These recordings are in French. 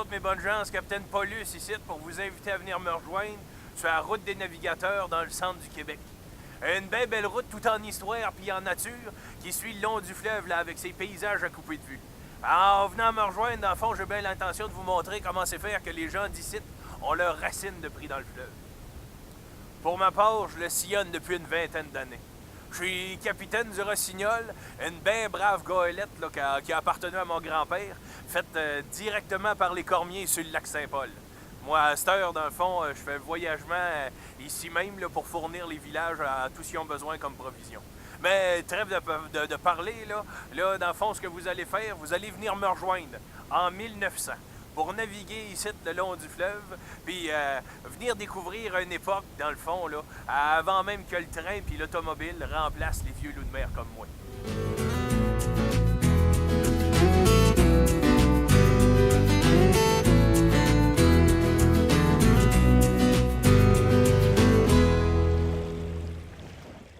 autres, mes bonnes gens, c'est Capitaine Paulus ici pour vous inviter à venir me rejoindre sur la route des navigateurs dans le centre du Québec. Une bien belle route tout en histoire puis en nature qui suit le long du fleuve là, avec ses paysages à couper de vue. En venant me rejoindre, dans le fond, j'ai bien l'intention de vous montrer comment c'est faire que les gens d'ici ont leurs racines de pris dans le fleuve. Pour ma part, je le sillonne depuis une vingtaine d'années. Je suis capitaine du Rossignol, une bien brave goélette là, qui a appartenu à mon grand-père, faite directement par les Cormiers sur le lac Saint-Paul. Moi, à cette heure, dans le fond, je fais le voyagement ici même là, pour fournir les villages à tous ceux qui ont besoin comme provision. Mais trêve de parler, là, dans le fond, ce que vous allez faire, vous allez venir me rejoindre en 1900 pour naviguer ici le long du fleuve, puis venir découvrir une époque, dans le fond, là, avant même que le train puis l'automobile remplacent les vieux loups de mer comme moi.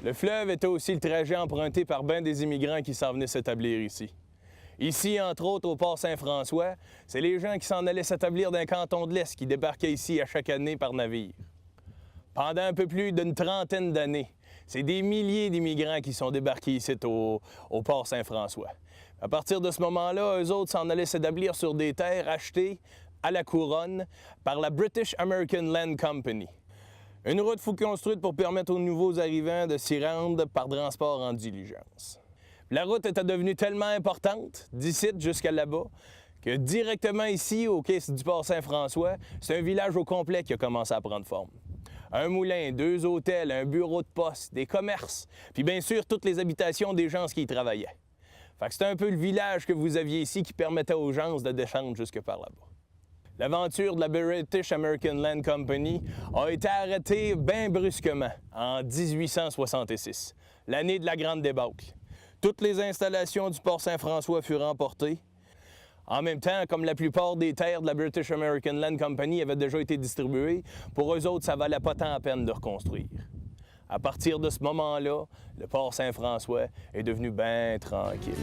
Le fleuve était aussi le trajet emprunté par bien des immigrants qui s'en venaient s'établir ici. Ici, entre autres, au port Saint-François, c'est les gens qui s'en allaient s'établir d'un canton de l'Est qui débarquaient ici à chaque année par navire. Pendant un peu plus d'une trentaine d'années, c'est des milliers d'immigrants qui sont débarqués ici au port Saint-François. À partir de ce moment-là, eux autres s'en allaient s'établir sur des terres achetées à la couronne par la British American Land Company. Une route fut construite pour permettre aux nouveaux arrivants de s'y rendre par transport en diligence. La route était devenue tellement importante, d'ici jusqu'à là-bas, que directement ici, au quai du port Saint-François, c'est un village au complet qui a commencé à prendre forme. Un moulin, 2 hôtels, un bureau de poste, des commerces, puis bien sûr toutes les habitations des gens qui y travaillaient. Fait que c'était un peu le village que vous aviez ici qui permettait aux gens de descendre jusque par là-bas. L'aventure de la British American Land Company a été arrêtée bien brusquement en 1866, l'année de la Grande Débâcle. Toutes les installations du port Saint-François furent emportées. En même temps, comme la plupart des terres de la British American Land Company avaient déjà été distribuées, pour eux autres, ça valait pas tant la peine de reconstruire. À partir de ce moment-là, le port Saint-François est devenu bien tranquille.